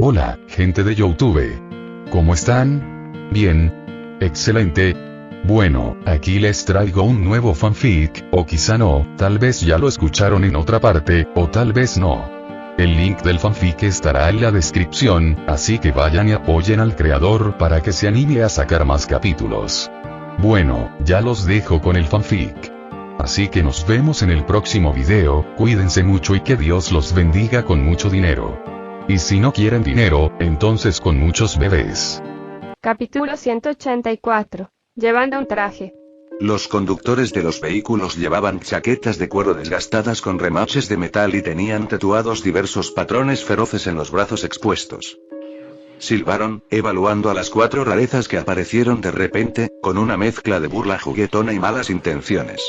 Hola, gente de YouTube. ¿Cómo están? Bien. Excelente. Bueno, aquí les traigo un nuevo fanfic, o quizá no, tal vez ya lo escucharon en otra parte, o tal vez no. El link del fanfic estará en la descripción, así que vayan y apoyen al creador para que se anime a sacar más capítulos. Bueno, ya los dejo con el fanfic. Así que nos vemos en el próximo video, cuídense mucho y que Dios los bendiga con mucho dinero. Y si no quieren dinero, entonces con muchos bebés. Capítulo 184. Llevando un traje. Los conductores de los vehículos llevaban chaquetas de cuero desgastadas con remaches de metal y tenían tatuados diversos patrones feroces en los brazos expuestos. Silbaron, evaluando a las 4 rarezas que aparecieron de repente, con una mezcla de burla juguetona y malas intenciones.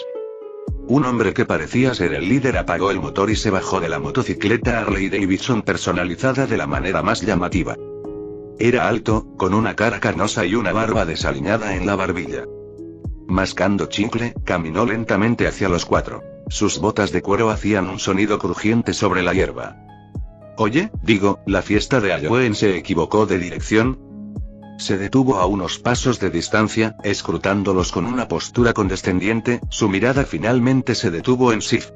Un hombre que parecía ser el líder apagó el motor y se bajó de la motocicleta Harley Davidson personalizada de la manera más llamativa. Era alto, con una cara canosa y una barba desaliñada en la barbilla. Mascando chicle, caminó lentamente hacia los 4. Sus botas de cuero hacían un sonido crujiente sobre la hierba. Oye, digo, ¿la fiesta de Halloween se equivocó de dirección? Se detuvo a unos pasos de distancia, escrutándolos con una postura condescendiente, su mirada finalmente se detuvo en Sif.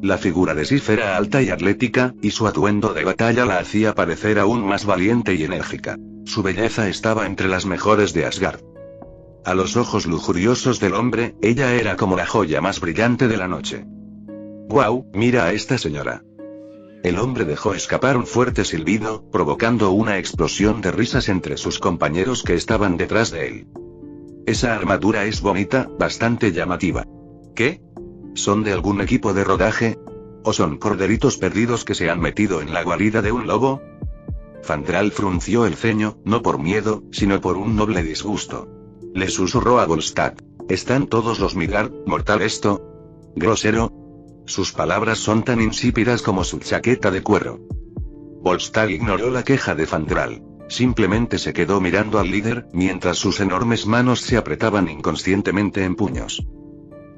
La figura de Sif era alta y atlética, y su atuendo de batalla la hacía parecer aún más valiente y enérgica. Su belleza estaba entre las mejores de Asgard. A los ojos lujuriosos del hombre, ella era como la joya más brillante de la noche. ¡Guau! Mira a esta señora. El hombre dejó escapar un fuerte silbido, provocando una explosión de risas entre sus compañeros que estaban detrás de él. Esa armadura es bonita, bastante llamativa. ¿Qué? ¿Son de algún equipo de rodaje? ¿O son corderitos perdidos que se han metido en la guarida de un lobo? Fandral frunció el ceño, no por miedo, sino por un noble disgusto. Le susurró a Volstagg. ¿Están todos los Midgard, mortal esto? ¿Grosero? Sus palabras son tan insípidas como su chaqueta de cuero. Volstagg ignoró la queja de Fandral. Simplemente se quedó mirando al líder, mientras sus enormes manos se apretaban inconscientemente en puños.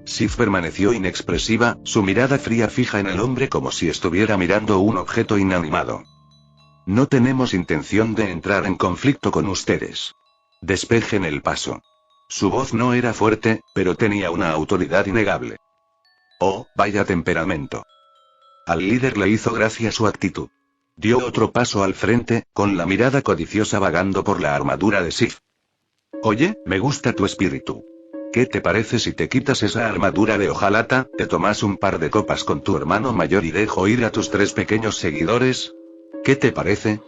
Sif permaneció inexpresiva, su mirada fría fija en el hombre como si estuviera mirando un objeto inanimado. No tenemos intención de entrar en conflicto con ustedes. Despejen el paso. Su voz no era fuerte, pero tenía una autoridad innegable. Oh, vaya temperamento. Al líder le hizo gracia su actitud. Dio otro paso al frente, con la mirada codiciosa vagando por la armadura de Sif. Oye, me gusta tu espíritu. ¿Qué te parece si te quitas esa armadura de hojalata, te tomas un par de copas con tu hermano mayor y dejo ir a tus 3 pequeños seguidores? ¿Qué te parece?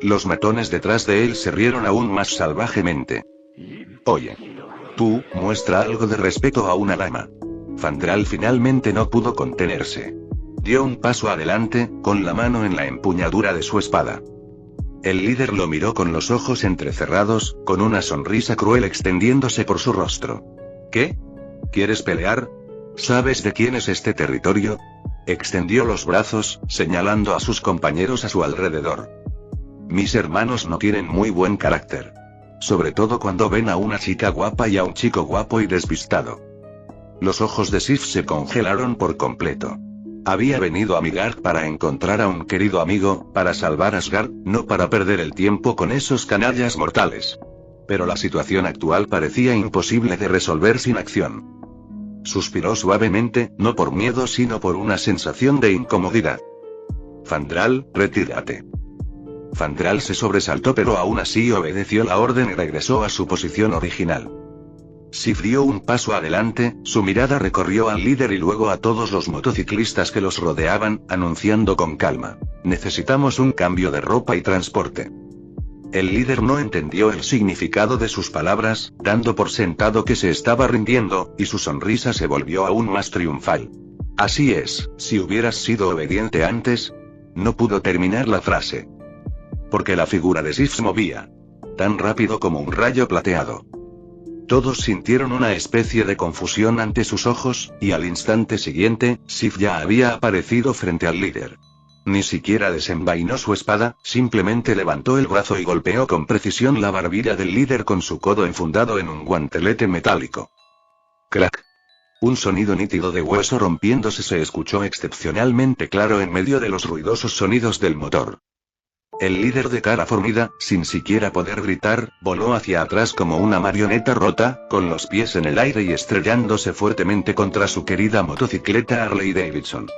Los matones detrás de él se rieron aún más salvajemente. Oye. Tú, muestra algo de respeto a una dama. Fandral finalmente no pudo contenerse. Dio un paso adelante, con la mano en la empuñadura de su espada. El líder lo miró con los ojos entrecerrados, con una sonrisa cruel extendiéndose por su rostro. ¿Qué? ¿Quieres pelear? ¿Sabes de quién es este territorio? Extendió los brazos, señalando a sus compañeros a su alrededor. Mis hermanos no tienen muy buen carácter. Sobre todo cuando ven a una chica guapa y a un chico guapo y despistado. Los ojos de Sif se congelaron por completo. Había venido a Midgard para encontrar a un querido amigo, para salvar Asgard, no para perder el tiempo con esos canallas mortales. Pero la situación actual parecía imposible de resolver sin acción. Suspiró suavemente, no por miedo sino por una sensación de incomodidad. Fandral, retírate. Fandral se sobresaltó pero aún así obedeció la orden y regresó a su posición original. Sif dio un paso adelante, su mirada recorrió al líder y luego a todos los motociclistas que los rodeaban, anunciando con calma: necesitamos un cambio de ropa y transporte. El líder no entendió el significado de sus palabras, dando por sentado que se estaba rindiendo, y su sonrisa se volvió aún más triunfal. Así es, si hubieras sido obediente antes. No pudo terminar la frase. Porque la figura de Sif se movía. Tan rápido como un rayo plateado. Todos sintieron una especie de confusión ante sus ojos, y al instante siguiente, Sif ya había aparecido frente al líder. Ni siquiera desenvainó su espada, simplemente levantó el brazo y golpeó con precisión la barbilla del líder con su codo enfundado en un guantelete metálico. Crack. Un sonido nítido de hueso rompiéndose se escuchó excepcionalmente claro en medio de los ruidosos sonidos del motor. El líder de cara fornida, sin siquiera poder gritar, voló hacia atrás como una marioneta rota, con los pies en el aire y estrellándose fuertemente contra su querida motocicleta Harley Davidson.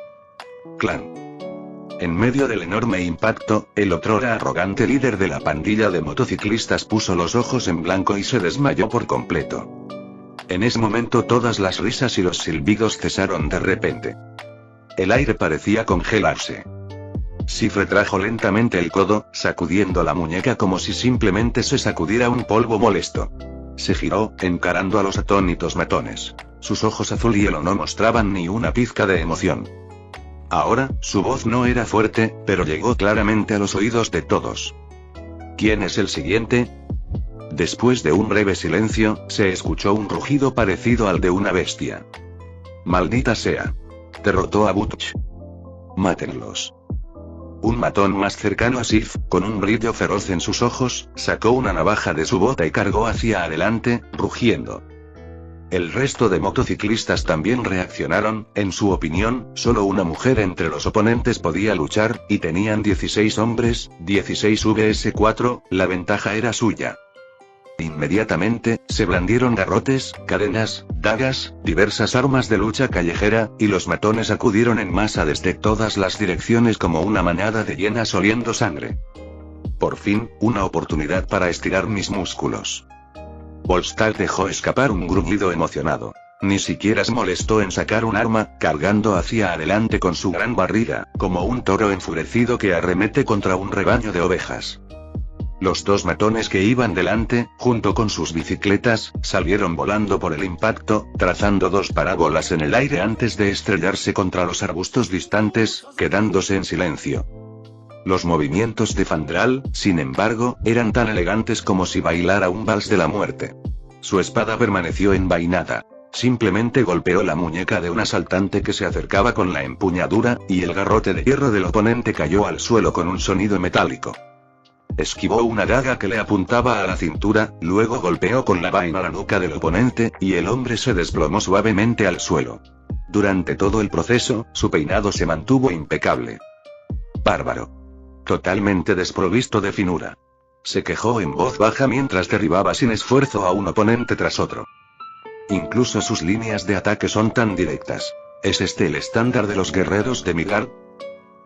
Clan. En medio del enorme impacto, el otrora arrogante líder de la pandilla de motociclistas puso los ojos en blanco y se desmayó por completo. En ese momento todas las risas y los silbidos cesaron de repente. El aire parecía congelarse. Sif retrajo lentamente el codo, sacudiendo la muñeca como si simplemente se sacudiera un polvo molesto. Se giró, encarando a los atónitos matones. Sus ojos azul y hielo no mostraban ni una pizca de emoción. Ahora, su voz no era fuerte, pero llegó claramente a los oídos de todos. ¿Quién es el siguiente? Después de un breve silencio, se escuchó un rugido parecido al de una bestia. Maldita sea. Derrotó a Butch. Mátenlos. Un matón más cercano a Sif, con un brillo feroz en sus ojos, sacó una navaja de su bota y cargó hacia adelante, rugiendo. El resto de motociclistas también reaccionaron. En su opinión, solo una mujer entre los oponentes podía luchar, y tenían 16 hombres, 16 vs4, la ventaja era suya. Inmediatamente, se blandieron garrotes, cadenas, dagas, diversas armas de lucha callejera, y los matones acudieron en masa desde todas las direcciones como una manada de hienas oliendo sangre. Por fin, una oportunidad para estirar mis músculos. Volstagg dejó escapar un gruñido emocionado. Ni siquiera se molestó en sacar un arma, cargando hacia adelante con su gran barriga, como un toro enfurecido que arremete contra un rebaño de ovejas. Los dos matones que iban delante, junto con sus bicicletas, salieron volando por el impacto, trazando dos parábolas en el aire antes de estrellarse contra los arbustos distantes, quedándose en silencio. Los movimientos de Fandral, sin embargo, eran tan elegantes como si bailara un vals de la muerte. Su espada permaneció envainada. Simplemente golpeó la muñeca de un asaltante que se acercaba con la empuñadura, y el garrote de hierro del oponente cayó al suelo con un sonido metálico. Esquivó una daga que le apuntaba a la cintura, luego golpeó con la vaina la nuca del oponente, y el hombre se desplomó suavemente al suelo. Durante todo el proceso, su peinado se mantuvo impecable. Bárbaro. Totalmente desprovisto de finura. Se quejó en voz baja mientras derribaba sin esfuerzo a un oponente tras otro. Incluso sus líneas de ataque son tan directas. ¿Es este el estándar de los guerreros de Midgard?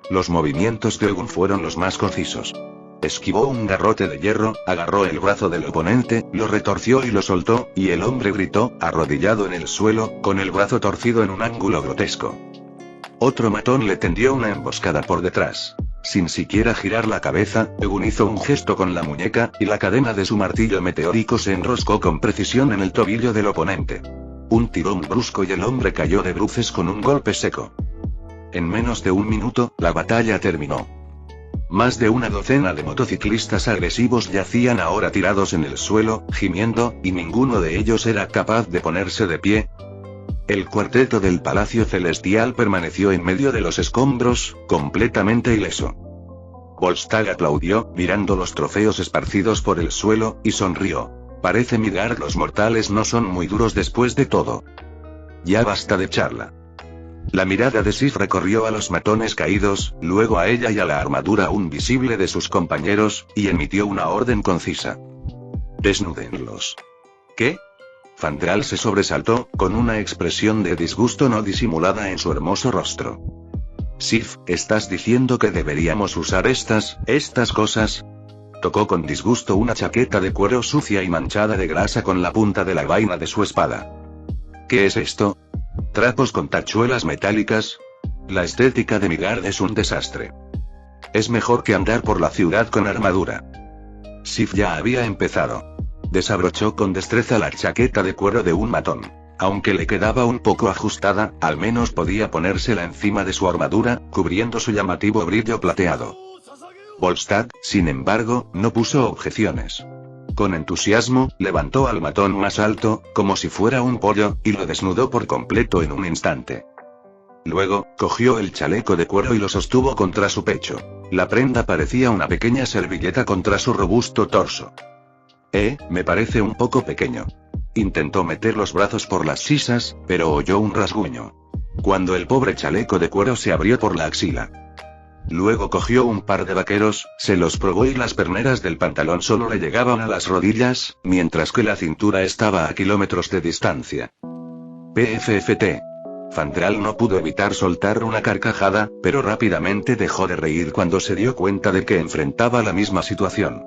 Los movimientos de Ogun fueron los más concisos. Esquivó un garrote de hierro, agarró el brazo del oponente, lo retorció y lo soltó, y el hombre gritó, arrodillado en el suelo, con el brazo torcido en un ángulo grotesco. Otro matón le tendió una emboscada por detrás. Sin siquiera girar la cabeza, Ogun hizo un gesto con la muñeca, y la cadena de su martillo meteórico se enroscó con precisión en el tobillo del oponente. Un tirón brusco y el hombre cayó de bruces con un golpe seco. En menos de un minuto, la batalla terminó. Más de una docena de motociclistas agresivos yacían ahora tirados en el suelo, gimiendo, y ninguno de ellos era capaz de ponerse de pie. El cuarteto del Palacio Celestial permaneció en medio de los escombros, completamente ileso. Volstagg aplaudió, mirando los trofeos esparcidos por el suelo, y sonrió. Parece Midgard, los mortales no son muy duros después de todo. Ya basta de charla. La mirada de Sif recorrió a los matones caídos, luego a ella y a la armadura aún visible de sus compañeros, y emitió una orden concisa. Desnúdenlos. ¿Qué? Fandral se sobresaltó, con una expresión de disgusto no disimulada en su hermoso rostro. Sif, ¿estás diciendo que deberíamos usar estas cosas? Tocó con disgusto una chaqueta de cuero sucia y manchada de grasa con la punta de la vaina de su espada. ¿Qué es esto? ¿Trapos con tachuelas metálicas? La estética de Midgard es un desastre. Es mejor que andar por la ciudad con armadura. Sif ya había empezado. Desabrochó con destreza la chaqueta de cuero de un matón. Aunque le quedaba un poco ajustada, al menos podía ponérsela encima de su armadura, cubriendo su llamativo brillo plateado. Volstagg, sin embargo, no puso objeciones. Con entusiasmo, levantó al matón más alto, como si fuera un pollo, y lo desnudó por completo en un instante. Luego, cogió el chaleco de cuero y lo sostuvo contra su pecho. La prenda parecía una pequeña servilleta contra su robusto torso. Me parece un poco pequeño. Intentó meter los brazos por las sisas, pero oyó un rasguño. Cuando el pobre chaleco de cuero se abrió por la axila. Luego cogió un par de vaqueros, se los probó y las perneras del pantalón solo le llegaban a las rodillas, mientras que la cintura estaba a kilómetros de distancia. PFFT. Fandral no pudo evitar soltar una carcajada, pero rápidamente dejó de reír cuando se dio cuenta de que enfrentaba la misma situación.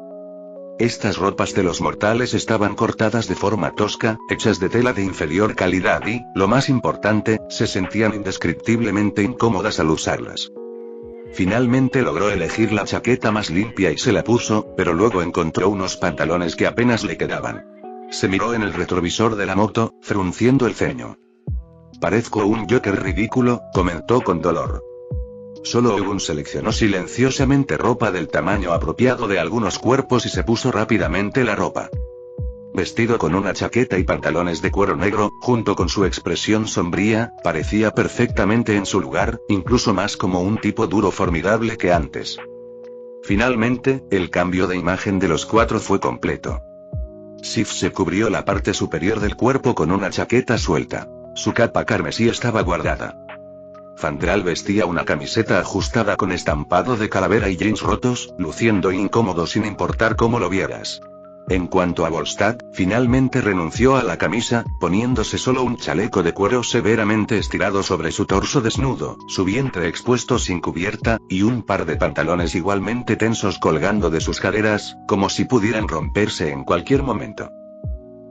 Estas ropas de los mortales estaban cortadas de forma tosca, hechas de tela de inferior calidad y, lo más importante, se sentían indescriptiblemente incómodas al usarlas. Finalmente logró elegir la chaqueta más limpia y se la puso, pero luego encontró unos pantalones que apenas le quedaban. Se miró en el retrovisor de la moto, frunciendo el ceño. «Parezco un Joker ridículo», comentó con dolor. Solo Ogun seleccionó silenciosamente ropa del tamaño apropiado de algunos cuerpos y se puso rápidamente la ropa. Vestido con una chaqueta y pantalones de cuero negro, junto con su expresión sombría, parecía perfectamente en su lugar, incluso más como un tipo duro formidable que antes. Finalmente, el cambio de imagen de los cuatro fue completo. Sif se cubrió la parte superior del cuerpo con una chaqueta suelta. Su capa carmesí estaba guardada. Fandral vestía una camiseta ajustada con estampado de calavera y jeans rotos, luciendo incómodo sin importar cómo lo vieras. En cuanto a Volstagg, finalmente renunció a la camisa, poniéndose solo un chaleco de cuero severamente estirado sobre su torso desnudo, su vientre expuesto sin cubierta, y un par de pantalones igualmente tensos colgando de sus caderas, como si pudieran romperse en cualquier momento.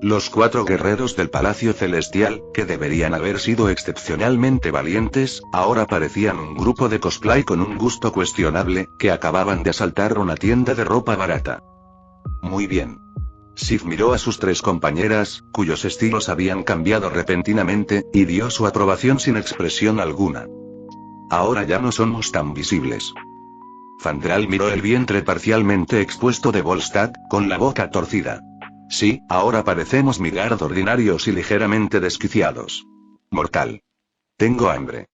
Los cuatro guerreros del Palacio Celestial, que deberían haber sido excepcionalmente valientes, ahora parecían un grupo de cosplay con un gusto cuestionable, que acababan de asaltar una tienda de ropa barata. Muy bien. Sif miró a sus tres compañeras, cuyos estilos habían cambiado repentinamente, y dio su aprobación sin expresión alguna. Ahora ya no somos tan visibles. Fandral miró el vientre parcialmente expuesto de Volstagg, con la boca torcida. Sí, ahora parecemos Midgard ordinarios y ligeramente desquiciados. Mortal. Tengo hambre.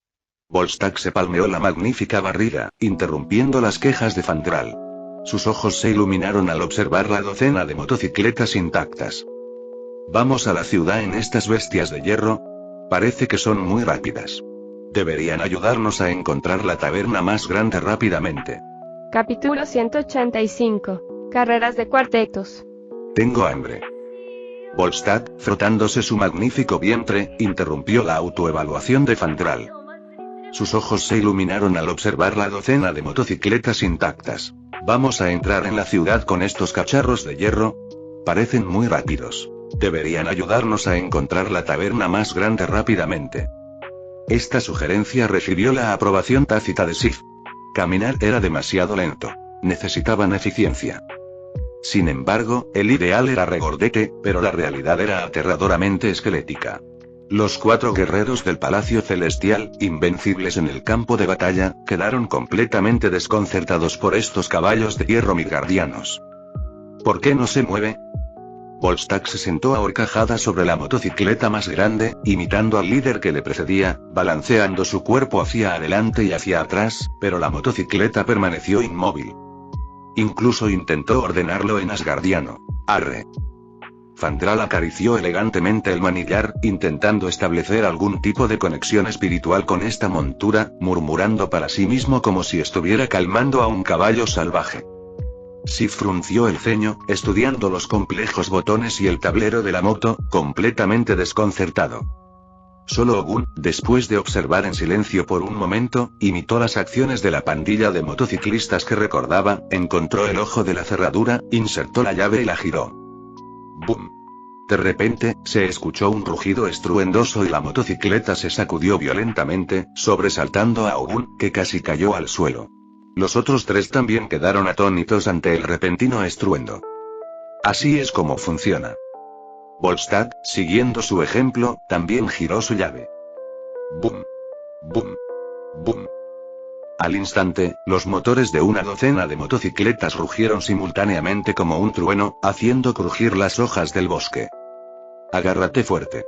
Volstagg se palmeó la magnífica barriga, interrumpiendo las quejas de Fandral. Sus ojos se iluminaron al observar la docena de motocicletas intactas. ¿Vamos a la ciudad en estas bestias de hierro? Parece que son muy rápidas. Deberían ayudarnos a encontrar la taberna más grande rápidamente. Capítulo 185. Carreras de cuartetos. Tengo hambre. Volstagg, frotándose su magnífico vientre, interrumpió la autoevaluación de Fandral. Sus ojos se iluminaron al observar la docena de motocicletas intactas. ¿Vamos a entrar en la ciudad con estos cacharros de hierro? Parecen muy rápidos. Deberían ayudarnos a encontrar la taberna más grande rápidamente. Esta sugerencia recibió la aprobación tácita de Sif. Caminar era demasiado lento. Necesitaban eficiencia. Sin embargo, el ideal era regordete, pero la realidad era aterradoramente esquelética. Los cuatro guerreros del Palacio Celestial, invencibles en el campo de batalla, quedaron completamente desconcertados por estos caballos de hierro midgardianos. ¿Por qué no se mueve? Volstagg se sentó a horcajadas sobre la motocicleta más grande, imitando al líder que le precedía, balanceando su cuerpo hacia adelante y hacia atrás, pero la motocicleta permaneció inmóvil. Incluso intentó ordenarlo en asgardiano. Arre. Fandral acarició elegantemente el manillar, intentando establecer algún tipo de conexión espiritual con esta montura, murmurando para sí mismo como si estuviera calmando a un caballo salvaje. Sif frunció el ceño, estudiando los complejos botones y el tablero de la moto, completamente desconcertado. Solo Ogun, después de observar en silencio por un momento, imitó las acciones de la pandilla de motociclistas que recordaba, encontró el ojo de la cerradura, insertó la llave y la giró. ¡Bum! De repente, se escuchó un rugido estruendoso y la motocicleta se sacudió violentamente, sobresaltando a Ogun, que casi cayó al suelo. Los otros tres también quedaron atónitos ante el repentino estruendo. Así es como funciona. Volstagg, siguiendo su ejemplo, también giró su llave. ¡Bum! ¡Bum! ¡Bum! Al instante, los motores de una docena de motocicletas rugieron simultáneamente como un trueno, haciendo crujir las hojas del bosque. «Agárrate fuerte».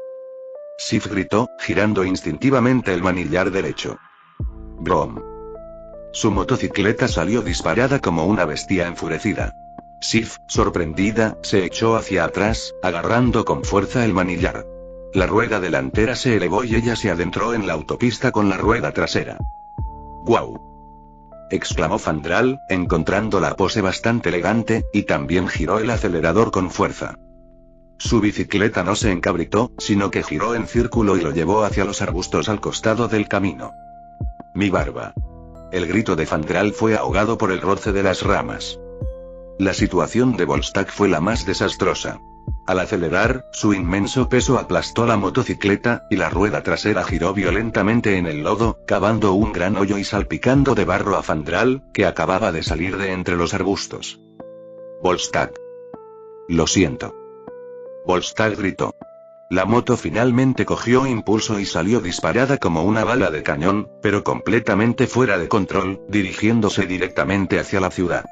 Sif gritó, girando instintivamente el manillar derecho. ¡Brom! Su motocicleta salió disparada como una bestia enfurecida. Sif, sorprendida, se echó hacia atrás, agarrando con fuerza el manillar. La rueda delantera se elevó y ella se adentró en la autopista con la rueda trasera. ¡Guau! exclamó Fandral, encontrando la pose bastante elegante, y también giró el acelerador con fuerza. Su bicicleta no se encabritó, sino que giró en círculo y lo llevó hacia los arbustos al costado del camino. Mi barba. El grito de Fandral fue ahogado por el roce de las ramas. La situación de Volstagg fue la más desastrosa. Al acelerar, su inmenso peso aplastó la motocicleta, y la rueda trasera giró violentamente en el lodo, cavando un gran hoyo y salpicando de barro a Fandral, que acababa de salir de entre los arbustos. Volstagg. Lo siento. Volstagg gritó. La moto finalmente cogió impulso y salió disparada como una bala de cañón, pero completamente fuera de control, dirigiéndose directamente hacia la ciudad.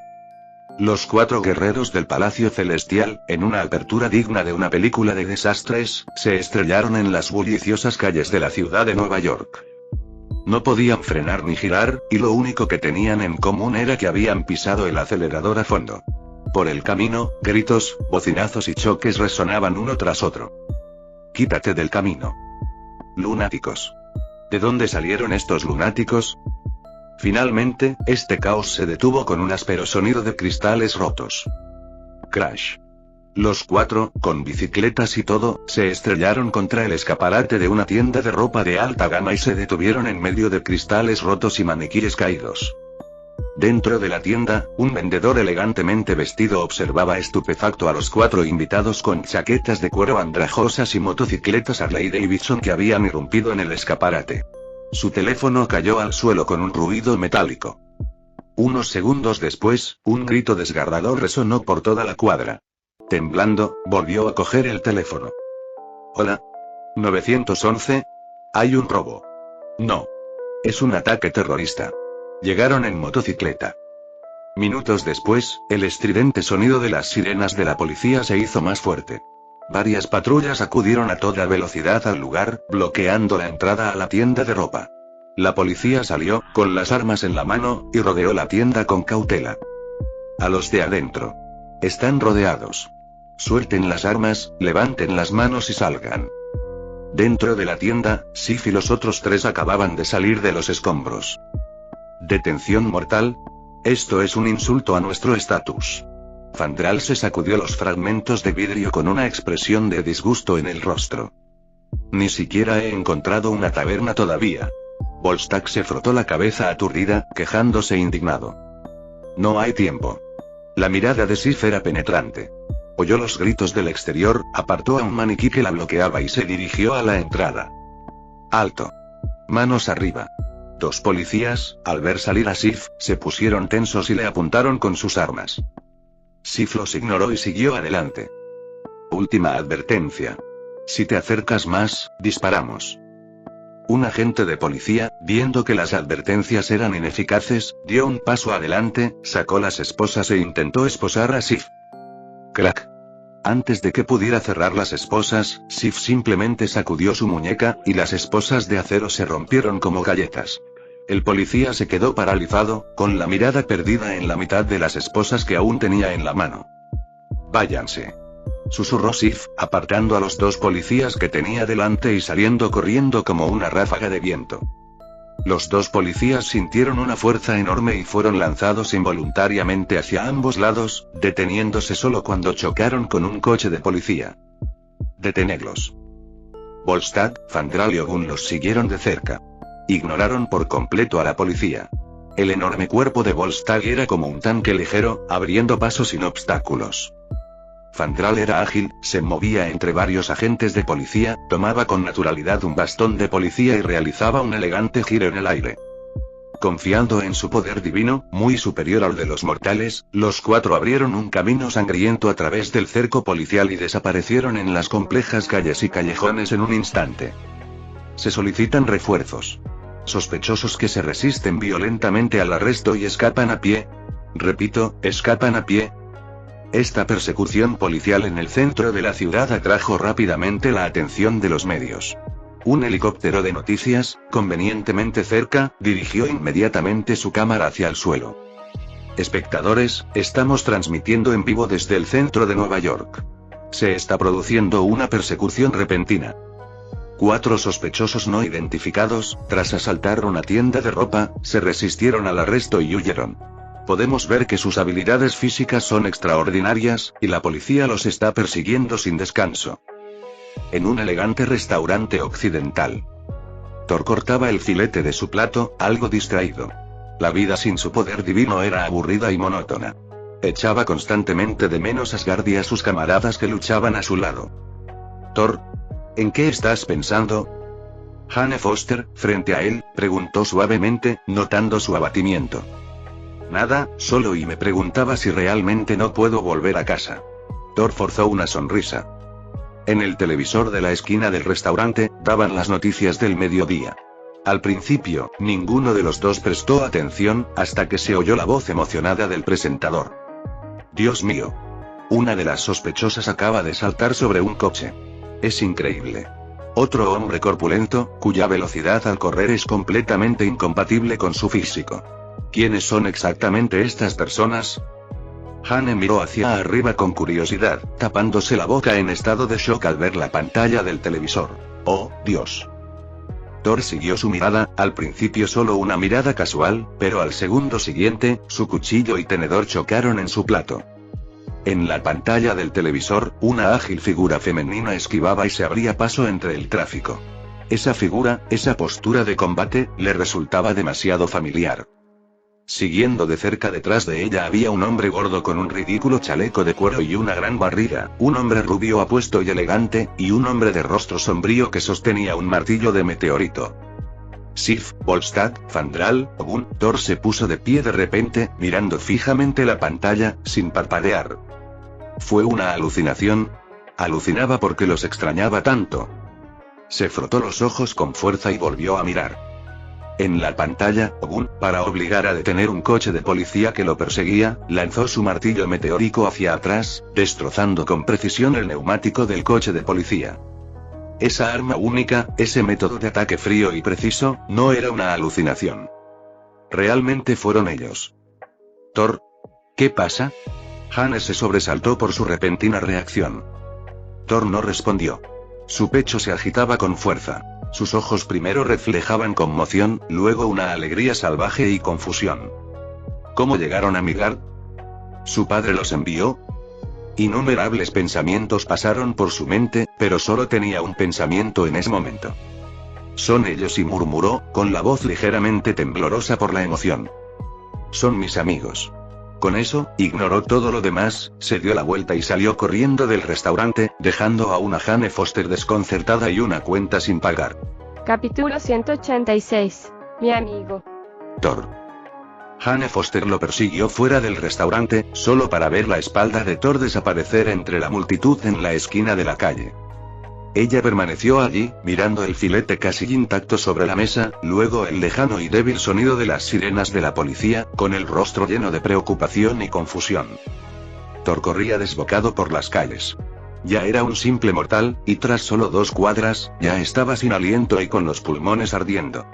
Los 4 guerreros del Palacio Celestial, en una apertura digna de una película de desastres, se estrellaron en las bulliciosas calles de la ciudad de Nueva York. No podían frenar ni girar, y lo único que tenían en común era que habían pisado el acelerador a fondo. Por el camino, gritos, bocinazos y choques resonaban uno tras otro. «Quítate del camino. Lunáticos. ¿De dónde salieron estos lunáticos?» Finalmente, este caos se detuvo con un áspero sonido de cristales rotos. Crash. Los 4, con bicicletas y todo, se estrellaron contra el escaparate de una tienda de ropa de alta gama y se detuvieron en medio de cristales rotos y maniquíes caídos. Dentro de la tienda, un vendedor elegantemente vestido observaba estupefacto a los 4 invitados con chaquetas de cuero andrajosas y motocicletas Harley Davidson que habían irrumpido en el escaparate. Su teléfono cayó al suelo con un ruido metálico. Unos segundos después, un grito desgarrador resonó por toda la cuadra. Temblando, volvió a coger el teléfono. «Hola. 911. Hay un robo». «No. Es un ataque terrorista». Llegaron en motocicleta. Minutos después, el estridente sonido de las sirenas de la policía se hizo más fuerte. Varias patrullas acudieron a toda velocidad al lugar, bloqueando la entrada a la tienda de ropa. La policía salió, con las armas en la mano, y rodeó la tienda con cautela. A los de adentro. Están rodeados. Suelten las armas, levanten las manos y salgan. Dentro de la tienda, Sif y los otros 3 acababan de salir de los escombros. ¿Detención mortal? Esto es un insulto a nuestro estatus. Fandral se sacudió los fragmentos de vidrio con una expresión de disgusto en el rostro. Ni siquiera he encontrado una taberna todavía. Volstagg se frotó la cabeza aturdida, quejándose indignado. No hay tiempo. La mirada de Sif era penetrante. Oyó los gritos del exterior, apartó a un maniquí que la bloqueaba y se dirigió a la entrada. Alto. Manos arriba. 2 policías, al ver salir a Sif, se pusieron tensos y le apuntaron con sus armas. Sif los ignoró y siguió adelante. Última advertencia. Si te acercas más, disparamos. Un agente de policía, viendo que las advertencias eran ineficaces, dio un paso adelante, sacó las esposas e intentó esposar a Sif. Crack. Antes de que pudiera cerrar las esposas, Sif simplemente sacudió su muñeca, y las esposas de acero se rompieron como galletas. El policía se quedó paralizado, con la mirada perdida en la mitad de las esposas que aún tenía en la mano. Váyanse. Susurró Sif, apartando a los 2 policías que tenía delante y saliendo corriendo como una ráfaga de viento. Los 2 policías sintieron una fuerza enorme y fueron lanzados involuntariamente hacia ambos lados, deteniéndose solo cuando chocaron con un coche de policía. Detenedlos. Volstagg, Fandral y Ogun los siguieron de cerca. Ignoraron por completo a la policía. El enorme cuerpo de Volstagg era como un tanque ligero, abriendo paso sin obstáculos. Fandral era ágil, se movía entre varios agentes de policía, tomaba con naturalidad un bastón de policía y realizaba un elegante giro en el aire. Confiando en su poder divino, muy superior al de los mortales, los 4 abrieron un camino sangriento a través del cerco policial y desaparecieron en las complejas calles y callejones en un instante. Se solicitan refuerzos. Sospechosos que se resisten violentamente al arresto y escapan a pie. Repito, escapan a pie. Esta persecución policial en el centro de la ciudad atrajo rápidamente la atención de los medios. Un helicóptero de noticias, convenientemente cerca, dirigió inmediatamente su cámara hacia el suelo. Espectadores, estamos transmitiendo en vivo desde el centro de Nueva York. Se está produciendo una persecución repentina. 4 sospechosos no identificados, tras asaltar una tienda de ropa, se resistieron al arresto y huyeron. Podemos ver que sus habilidades físicas son extraordinarias, y la policía los está persiguiendo sin descanso. En un elegante restaurante occidental. Thor cortaba el filete de su plato, algo distraído. La vida sin su poder divino era aburrida y monótona. Echaba constantemente de menos a Asgard y a sus camaradas que luchaban a su lado. Thor, ¿en qué estás pensando? Jane Foster, frente a él, preguntó suavemente, notando su abatimiento. Nada, solo y me preguntaba si realmente no puedo volver a casa. Thor forzó una sonrisa. En el televisor de la esquina del restaurante, daban las noticias del mediodía. Al principio, ninguno de los dos prestó atención, hasta que se oyó la voz emocionada del presentador. Dios mío. Una de las sospechosas acaba de saltar sobre un coche. Es increíble. Otro hombre corpulento, cuya velocidad al correr es completamente incompatible con su físico. ¿Quiénes son exactamente estas personas? Jane miró hacia arriba con curiosidad, tapándose la boca en estado de shock al ver la pantalla del televisor. ¡Oh, Dios! Thor siguió su mirada, al principio solo una mirada casual, pero al segundo siguiente, su cuchillo y tenedor chocaron en su plato. En la pantalla del televisor, una ágil figura femenina esquivaba y se abría paso entre el tráfico. Esa figura, esa postura de combate, le resultaba demasiado familiar. Siguiendo de cerca detrás de ella había un hombre gordo con un ridículo chaleco de cuero y una gran barriga, un hombre rubio apuesto y elegante, y un hombre de rostro sombrío que sostenía un martillo de meteorito. Sif, Volstagg, Fandral, Ogun. Thor se puso de pie de repente, mirando fijamente la pantalla, sin parpadear. ¿Fue una alucinación? Alucinaba porque los extrañaba tanto. Se frotó los ojos con fuerza y volvió a mirar. En la pantalla, Ogun, para obligar a detener un coche de policía que lo perseguía, lanzó su martillo meteórico hacia atrás, destrozando con precisión el neumático del coche de policía. Esa arma única, ese método de ataque frío y preciso, no era una alucinación. Realmente fueron ellos. Thor, ¿qué pasa? Jane se sobresaltó por su repentina reacción. Thor no respondió. Su pecho se agitaba con fuerza. Sus ojos primero reflejaban conmoción, luego una alegría salvaje y confusión. ¿Cómo llegaron a Midgard? ¿Su padre los envió? Innumerables pensamientos pasaron por su mente, pero solo tenía un pensamiento en ese momento. Son ellos, y murmuró, con la voz ligeramente temblorosa por la emoción. Son mis amigos. Con eso, ignoró todo lo demás, se dio la vuelta y salió corriendo del restaurante, dejando a una Jane Foster desconcertada y una cuenta sin pagar. Capítulo 186. Mi amigo. Thor. Jane Foster lo persiguió fuera del restaurante, solo para ver la espalda de Thor desaparecer entre la multitud en la esquina de la calle. Ella permaneció allí, mirando el filete casi intacto sobre la mesa, luego el lejano y débil sonido de las sirenas de la policía, con el rostro lleno de preocupación y confusión. Thor corría desbocado por las calles. Ya era un simple mortal, y tras solo 2 cuadras, ya estaba sin aliento y con los pulmones ardiendo.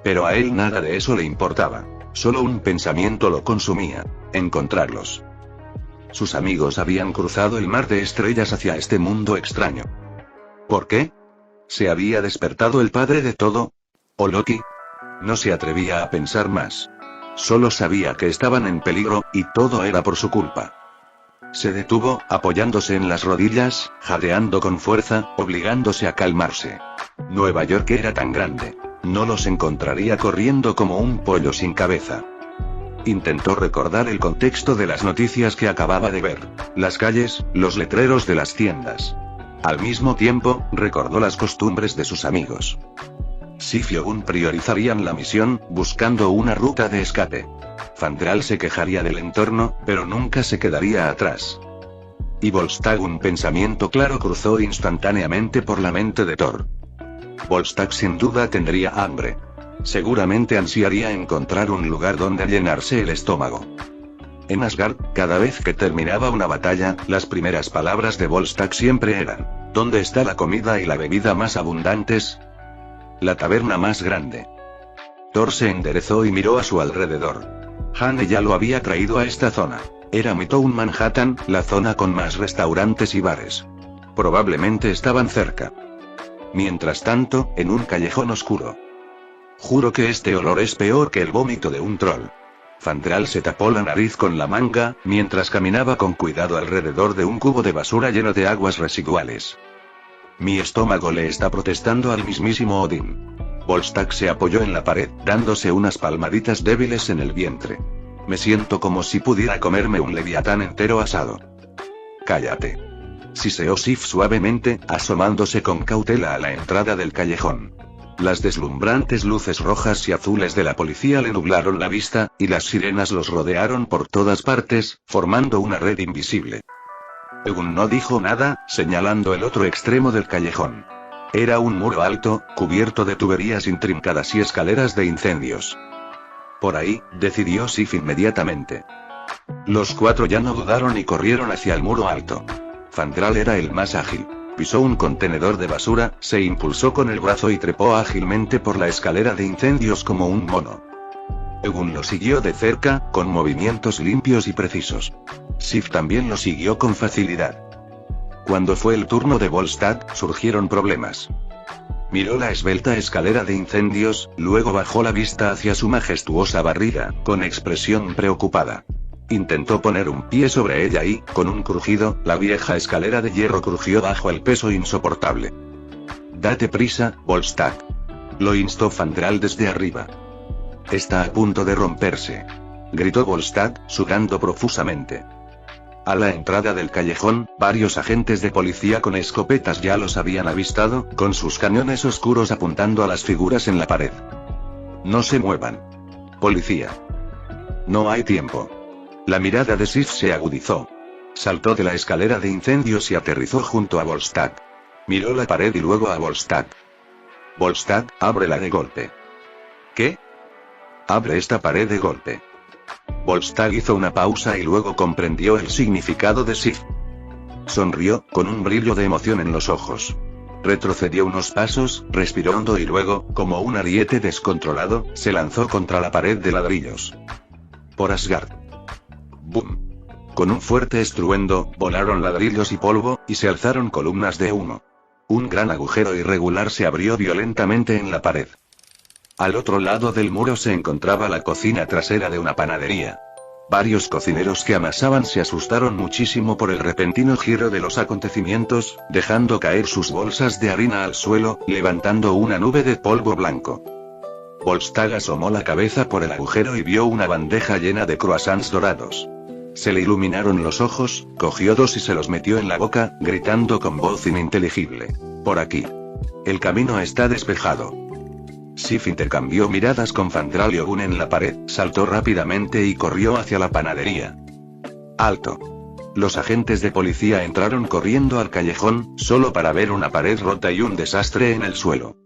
Pero a él nada de eso le importaba. Solo un pensamiento lo consumía: encontrarlos. Sus amigos habían cruzado el mar de estrellas hacia este mundo extraño. ¿Por qué? ¿Se había despertado el padre de todo? ¿O Loki? No se atrevía a pensar más. Solo sabía que estaban en peligro, y todo era por su culpa. Se detuvo, apoyándose en las rodillas, jadeando con fuerza, obligándose a calmarse. Nueva York era tan grande. No los encontraría corriendo como un pollo sin cabeza. Intentó recordar el contexto de las noticias que acababa de ver. Las calles, los letreros de las tiendas. Al mismo tiempo, recordó las costumbres de sus amigos. Sif y Ogun priorizarían la misión, buscando una ruta de escape. Fandral se quejaría del entorno, pero nunca se quedaría atrás. Y Volstagg, un pensamiento claro cruzó instantáneamente por la mente de Thor. Volstagg sin duda tendría hambre. Seguramente ansiaría encontrar un lugar donde llenarse el estómago. En Asgard, cada vez que terminaba una batalla, las primeras palabras de Volstagg siempre eran: ¿dónde está la comida y la bebida más abundantes? La taberna más grande. Thor se enderezó y miró a su alrededor. Jane ya lo había traído a esta zona. Era Midtown Manhattan, la zona con más restaurantes y bares. Probablemente estaban cerca. Mientras tanto, en un callejón oscuro. Juro que este olor es peor que el vómito de un troll. Fandral se tapó la nariz con la manga, mientras caminaba con cuidado alrededor de un cubo de basura lleno de aguas residuales. Mi estómago le está protestando al mismísimo Odín. Volstagg se apoyó en la pared, dándose unas palmaditas débiles en el vientre. Me siento como si pudiera comerme un leviatán entero asado. Cállate. Siseó Sif suavemente, asomándose con cautela a la entrada del callejón. Las deslumbrantes luces rojas y azules de la policía le nublaron la vista, y las sirenas los rodearon por todas partes, formando una red invisible. Egun no dijo nada, señalando el otro extremo del callejón. Era un muro alto, cubierto de tuberías intrincadas y escaleras de incendios. Por ahí, decidió Sif inmediatamente. Los cuatro ya no dudaron y corrieron hacia el muro alto. Fandral era el más ágil. Pisó un contenedor de basura, se impulsó con el brazo y trepó ágilmente por la escalera de incendios como un mono. Egun lo siguió de cerca, con movimientos limpios y precisos. Sif también lo siguió con facilidad. Cuando fue el turno de Volstagg, surgieron problemas. Miró la esbelta escalera de incendios, luego bajó la vista hacia su majestuosa barriga, con expresión preocupada. Intentó poner un pie sobre ella y, con un crujido, la vieja escalera de hierro crujió bajo el peso insoportable. «Date prisa, Volstagg», lo instó Fandral desde arriba. «Está a punto de romperse», gritó Volstagg, sudando profusamente. A la entrada del callejón, varios agentes de policía con escopetas ya los habían avistado, con sus cañones oscuros apuntando a las figuras en la pared. «No se muevan. Policía. No hay tiempo». La mirada de Sif se agudizó. Saltó de la escalera de incendios y aterrizó junto a Volstagg. Miró la pared y luego a Volstagg. «Volstagg, ábrela de golpe». «¿Qué?» «Abre esta pared de golpe». Volstagg hizo una pausa y luego comprendió el significado de Sif. Sonrió, con un brillo de emoción en los ojos. Retrocedió unos pasos, respiró hondo y luego, como un ariete descontrolado, se lanzó contra la pared de ladrillos. Por Asgard. ¡Bum! Con un fuerte estruendo, volaron ladrillos y polvo, y se alzaron columnas de humo. Un gran agujero irregular se abrió violentamente en la pared. Al otro lado del muro se encontraba la cocina trasera de una panadería. Varios cocineros que amasaban se asustaron muchísimo por el repentino giro de los acontecimientos, dejando caer sus bolsas de harina al suelo, levantando una nube de polvo blanco. Volstagg asomó la cabeza por el agujero y vio una bandeja llena de croissants dorados. Se le iluminaron los ojos, cogió dos y se los metió en la boca, gritando con voz ininteligible. «Por aquí. El camino está despejado». Sif intercambió miradas con Fandral y Ogun en la pared, saltó rápidamente y corrió hacia la panadería. «¡Alto!». Los agentes de policía entraron corriendo al callejón, solo para ver una pared rota y un desastre en el suelo.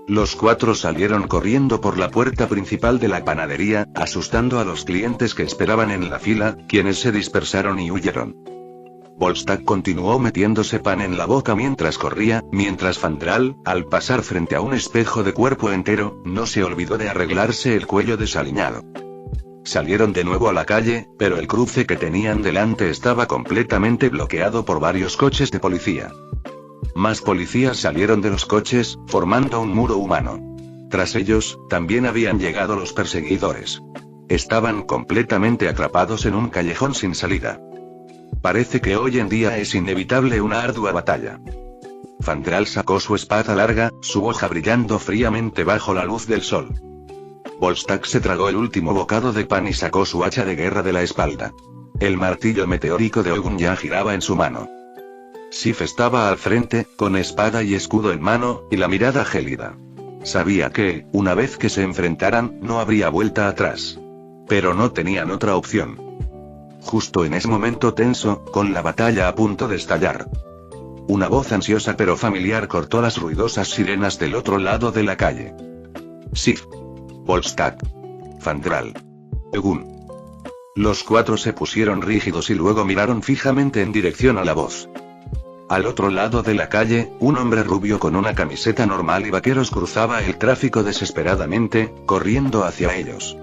Los cuatro salieron corriendo por la puerta principal de la panadería, asustando a los clientes que esperaban en la fila, quienes se dispersaron y huyeron. Volstagg continuó metiéndose pan en la boca mientras corría, mientras Fandral, al pasar frente a un espejo de cuerpo entero, no se olvidó de arreglarse el cuello desaliñado. Salieron de nuevo a la calle, pero el cruce que tenían delante estaba completamente bloqueado por varios coches de policía. Más policías salieron de los coches, formando un muro humano. Tras ellos, también habían llegado los perseguidores. Estaban completamente atrapados en un callejón sin salida. Parece que hoy en día es inevitable una ardua batalla. Fandral sacó su espada larga, su hoja brillando fríamente bajo la luz del sol. Volstagg se tragó el último bocado de pan y sacó su hacha de guerra de la espalda. El martillo meteórico de Ogun ya giraba en su mano. Sif estaba al frente, con espada y escudo en mano, y la mirada gélida. Sabía que, una vez que se enfrentaran, no habría vuelta atrás. Pero no tenían otra opción. Justo en ese momento tenso, con la batalla a punto de estallar. Una voz ansiosa pero familiar cortó las ruidosas sirenas del otro lado de la calle. Sif. Volstagg. Fandral. Ogun. Los cuatro se pusieron rígidos y luego miraron fijamente en dirección a la voz. Al otro lado de la calle, un hombre rubio con una camiseta normal y vaqueros cruzaba el tráfico desesperadamente, corriendo hacia ellos.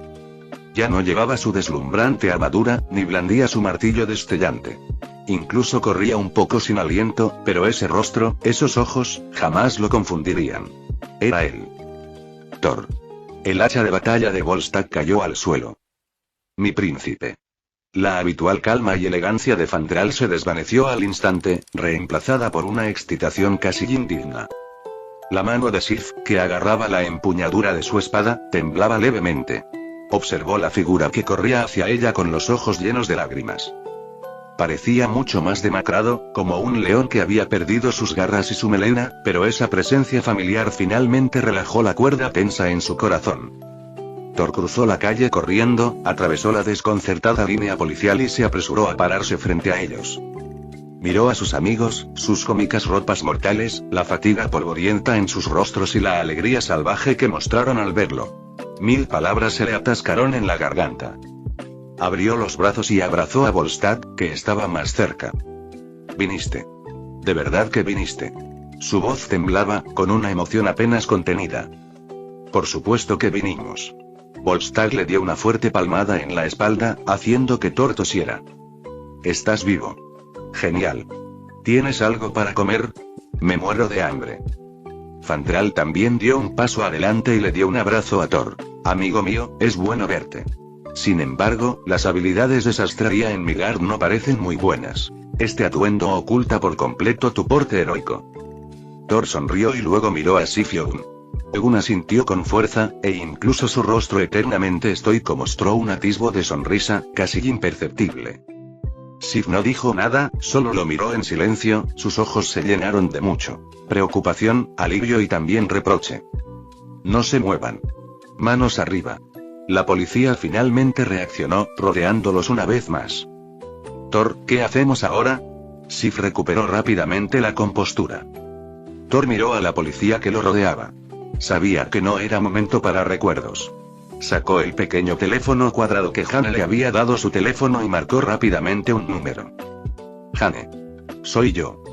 Ya no llevaba su deslumbrante armadura, ni blandía su martillo destellante. Incluso corría un poco sin aliento, pero ese rostro, esos ojos, jamás lo confundirían. Era él. Thor. El hacha de batalla de Volstagg cayó al suelo. Mi príncipe. La habitual calma y elegancia de Fandral se desvaneció al instante, reemplazada por una excitación casi indigna. La mano de Sif, que agarraba la empuñadura de su espada, temblaba levemente. Observó la figura que corría hacia ella con los ojos llenos de lágrimas. Parecía mucho más demacrado, como un león que había perdido sus garras y su melena, pero esa presencia familiar finalmente relajó la cuerda tensa en su corazón. Thor cruzó la calle corriendo, atravesó la desconcertada línea policial y se apresuró a pararse frente a ellos. Miró a sus amigos, sus cómicas ropas mortales, la fatiga polvorienta en sus rostros y la alegría salvaje que mostraron al verlo. 1000 palabras se le atascaron en la garganta. Abrió los brazos y abrazó a Volstagg, que estaba más cerca. Viniste. De verdad que viniste. Su voz temblaba, con una emoción apenas contenida. Por supuesto que vinimos. Volstagg le dio una fuerte palmada en la espalda, haciendo que Thor tosiera. ¿Estás vivo? Genial. ¿Tienes algo para comer? Me muero de hambre. Fandral también dio un paso adelante y le dio un abrazo a Thor. Amigo mío, es bueno verte. Sin embargo, las habilidades de sastrería en Midgard no parecen muy buenas. Este atuendo oculta por completo tu porte heroico. Thor sonrió y luego miró a Sif y Ogun. Ogun asintió con fuerza, e incluso su rostro eternamente estoico mostró un atisbo de sonrisa, casi imperceptible. Sif no dijo nada, solo lo miró en silencio, sus ojos se llenaron de mucho preocupación, alivio y también reproche. No se muevan. Manos arriba. La policía finalmente reaccionó, rodeándolos una vez más. Thor, ¿qué hacemos ahora? Sif recuperó rápidamente la compostura. Thor miró a la policía que lo rodeaba. Sabía que no era momento para recuerdos. Sacó el pequeño teléfono cuadrado que Jane le había dado su teléfono y marcó rápidamente un número. Jane. Soy yo.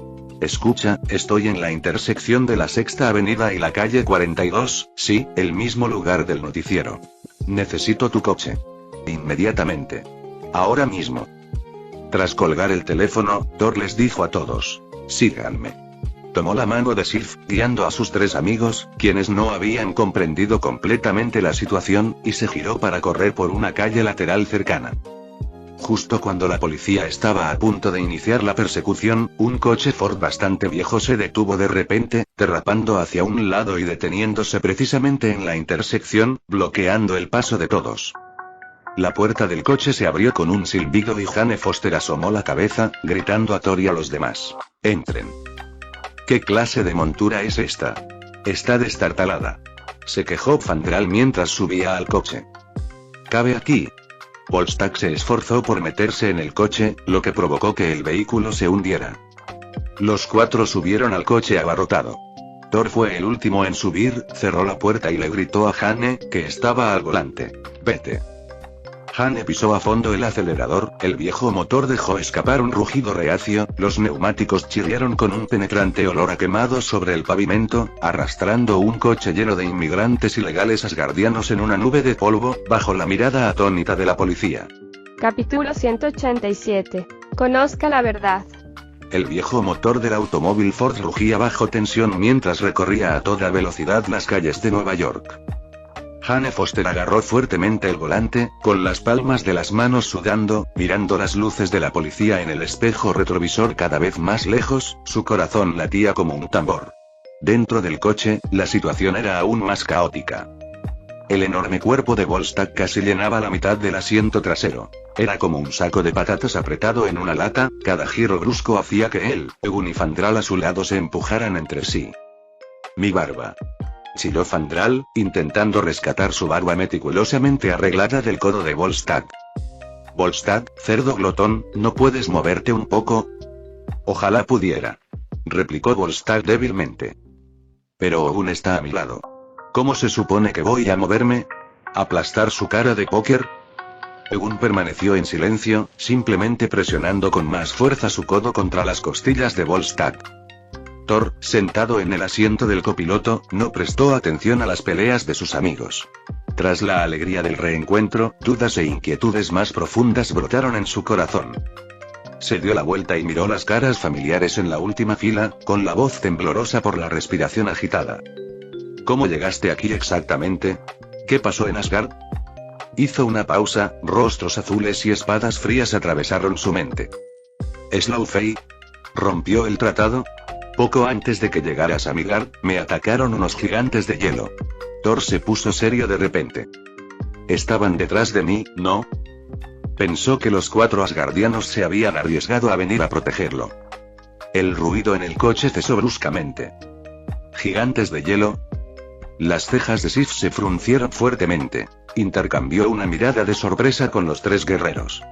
Escucha, estoy en la intersección de la Sexta Avenida y la calle 42, sí, el mismo lugar del noticiero. Necesito tu coche. Inmediatamente. Ahora mismo. Tras colgar el teléfono, Thor les dijo a todos: síganme. Tomó la mano de Sif, guiando a sus 3 amigos, quienes no habían comprendido completamente la situación, y se giró para correr por una calle lateral cercana. Justo cuando la policía estaba a punto de iniciar la persecución, un coche Ford bastante viejo se detuvo de repente, derrapando hacia un lado y deteniéndose precisamente en la intersección, bloqueando el paso de todos. La puerta del coche se abrió con un silbido y Jane Foster asomó la cabeza, gritando a Thor y a los demás: entren. ¿Qué clase de montura es esta? Está destartalada. Se quejó Fandral mientras subía al coche. ¿Cabe aquí? Volstagg se esforzó por meterse en el coche, lo que provocó que el vehículo se hundiera. Los 4 subieron al coche abarrotado. Thor fue el último en subir, cerró la puerta y le gritó a Jane, que estaba al volante: vete. Jane pisó a fondo el acelerador, el viejo motor dejó escapar un rugido reacio, los neumáticos chirriaron con un penetrante olor a quemado sobre el pavimento, arrastrando un coche lleno de inmigrantes ilegales asgardianos en una nube de polvo, bajo la mirada atónita de la policía. Capítulo 187. Conozca la verdad. El viejo motor del automóvil Ford rugía bajo tensión mientras recorría a toda velocidad las calles de Nueva York. Jane Foster agarró fuertemente el volante, con las palmas de las manos sudando, mirando las luces de la policía en el espejo retrovisor cada vez más lejos, su corazón latía como un tambor. Dentro del coche, la situación era aún más caótica. El enorme cuerpo de Volstagg casi llenaba la mitad del asiento trasero. Era como un saco de patatas apretado en una lata, cada giro brusco hacía que él, Ogun y Fandral a su lado se empujaran entre sí. Mi barba. Chilló Fandral, intentando rescatar su barba meticulosamente arreglada del codo de Volstagg. Volstagg, cerdo glotón, ¿no puedes moverte un poco? Ojalá pudiera. Replicó Volstagg débilmente. Pero Ogun está a mi lado. ¿Cómo se supone que voy a moverme? ¿Aplastar su cara de póker? Ogun permaneció en silencio, simplemente presionando con más fuerza su codo contra las costillas de Volstagg. Thor, sentado en el asiento del copiloto, no prestó atención a las peleas de sus amigos. Tras la alegría del reencuentro, dudas e inquietudes más profundas brotaron en su corazón. Se dio la vuelta y miró las caras familiares en la última fila, con la voz temblorosa por la respiración agitada. ¿Cómo llegaste aquí exactamente? ¿Qué pasó en Asgard? Hizo una pausa, rostros azules y espadas frías atravesaron su mente. ¿Laufey rompió el tratado? Poco antes de que llegaras a Midgard, me atacaron unos gigantes de hielo. Thor se puso serio de repente. Estaban detrás de mí, ¿no? Pensó que los 4 asgardianos se habían arriesgado a venir a protegerlo. El ruido en el coche cesó bruscamente. ¿Gigantes de hielo? Las cejas de Sif se fruncieron fuertemente. Intercambió una mirada de sorpresa con los 3 guerreros.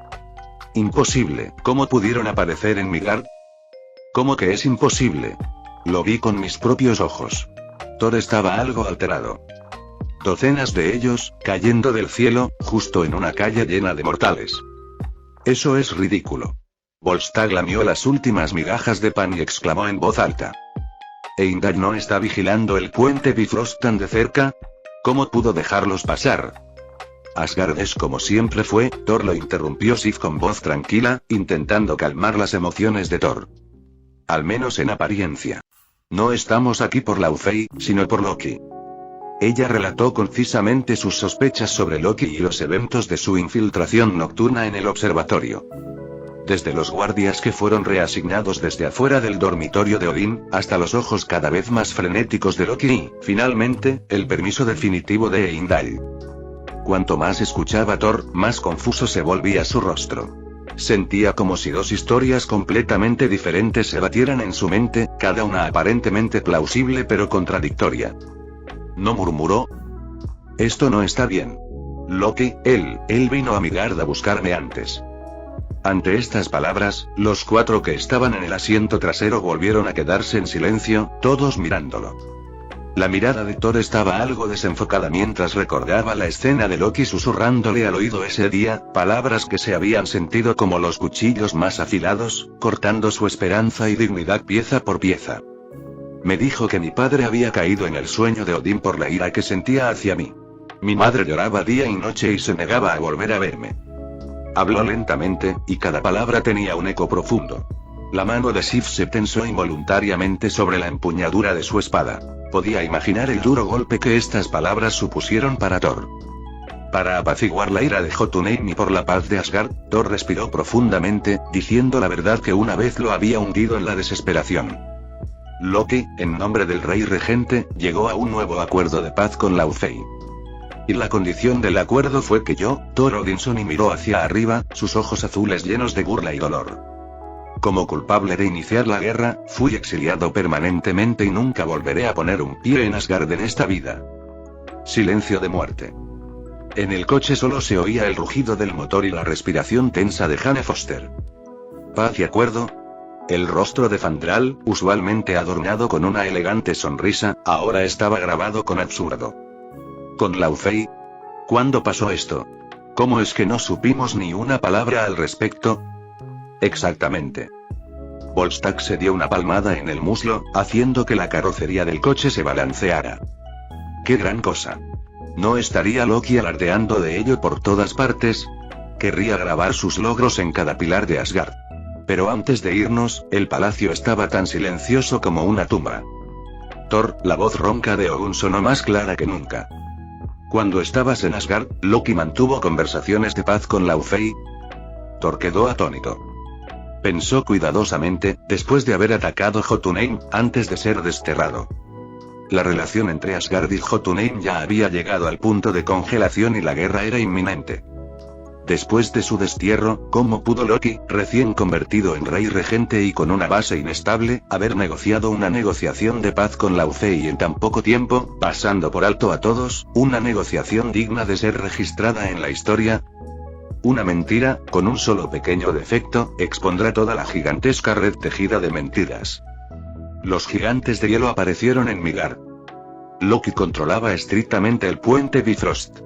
Imposible, ¿cómo pudieron aparecer en Midgard? ¿Cómo que es imposible? Lo vi con mis propios ojos. Thor estaba algo alterado. Docenas de ellos, cayendo del cielo, justo en una calle llena de mortales. Eso es ridículo. Volstagg lamió las últimas migajas de pan y exclamó en voz alta. ¿Heimdall no está vigilando el puente Bifrost tan de cerca? ¿Cómo pudo dejarlos pasar? Asgard es como siempre fue, Thor lo interrumpió Sif con voz tranquila, intentando calmar las emociones de Thor. Al menos en apariencia. No estamos aquí por Laufey, sino por Loki. Ella relató concisamente sus sospechas sobre Loki y los eventos de su infiltración nocturna en el observatorio. Desde los guardias que fueron reasignados desde afuera del dormitorio de Odín, hasta los ojos cada vez más frenéticos de Loki y, finalmente, el permiso definitivo de Heimdall. Cuanto más escuchaba Thor, más confuso se volvía su rostro. Sentía como si 2 historias completamente diferentes se batieran en su mente, cada una aparentemente plausible pero contradictoria. ¿No murmuró? Esto no está bien. Loki, él vino a Midgard a buscarme antes. Ante estas palabras, los 4 que estaban en el asiento trasero volvieron a quedarse en silencio, todos mirándolo. La mirada de Thor estaba algo desenfocada mientras recordaba la escena de Loki susurrándole al oído ese día, palabras que se habían sentido como los cuchillos más afilados, cortando su esperanza y dignidad pieza por pieza. Me dijo que mi padre había caído en el sueño de Odín por la ira que sentía hacia mí. Mi madre lloraba día y noche y se negaba a volver a verme. Habló lentamente, y cada palabra tenía un eco profundo. La mano de Sif se tensó involuntariamente sobre la empuñadura de su espada. Podía imaginar el duro golpe que estas palabras supusieron para Thor. Para apaciguar la ira de Jotunheim y por la paz de Asgard, Thor respiró profundamente, diciendo la verdad que una vez lo había hundido en la desesperación. Loki, en nombre del rey regente, llegó a un nuevo acuerdo de paz con Laufey. Y la condición del acuerdo fue que yo, Thor Odinson, y miró hacia arriba, sus ojos azules llenos de burla y dolor. Como culpable de iniciar la guerra, fui exiliado permanentemente y nunca volveré a poner un pie en Asgard en esta vida. Silencio de muerte. En el coche solo se oía el rugido del motor y la respiración tensa de Jane Foster. ¿Paz y acuerdo? El rostro de Fandral, usualmente adornado con una elegante sonrisa, ahora estaba grabado con absurdo. ¿Con Laufey? ¿Cuándo pasó esto? ¿Cómo es que no supimos ni una palabra al respecto? Exactamente. Volstagg se dio una palmada en el muslo, haciendo que la carrocería del coche se balanceara. ¡Qué gran cosa! ¿No estaría Loki alardeando de ello por todas partes? Querría grabar sus logros en cada pilar de Asgard. Pero antes de irnos, el palacio estaba tan silencioso como una tumba. Thor, la voz ronca de Odin sonó más clara que nunca. Cuando estabas en Asgard, Loki mantuvo conversaciones de paz con Laufey. Thor quedó atónito. Pensó cuidadosamente, después de haber atacado Jotunheim, antes de ser desterrado. La relación entre Asgard y Jotunheim ya había llegado al punto de congelación y la guerra era inminente. Después de su destierro, ¿cómo pudo Loki, recién convertido en rey regente y con una base inestable, haber negociado una negociación de paz con Laufey en tan poco tiempo, pasando por alto a todos, una negociación digna de ser registrada en la historia? Una mentira, con un solo pequeño defecto, expondrá toda la gigantesca red tejida de mentiras. Los gigantes de hielo aparecieron en Midgard. Loki controlaba estrictamente el puente Bifrost.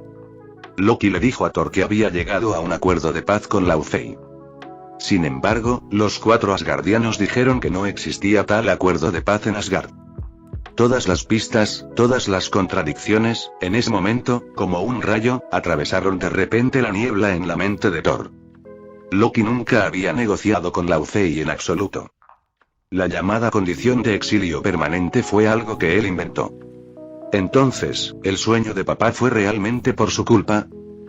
Loki le dijo a Thor que había llegado a un acuerdo de paz con Laufey. Sin embargo, los 4 asgardianos dijeron que no existía tal acuerdo de paz en Asgard. Todas las pistas, todas las contradicciones, en ese momento, como un rayo, atravesaron de repente la niebla en la mente de Thor. Loki nunca había negociado con Lao Fei en absoluto. La llamada condición de exilio permanente fue algo que él inventó. Entonces, ¿el sueño de papá fue realmente por su culpa?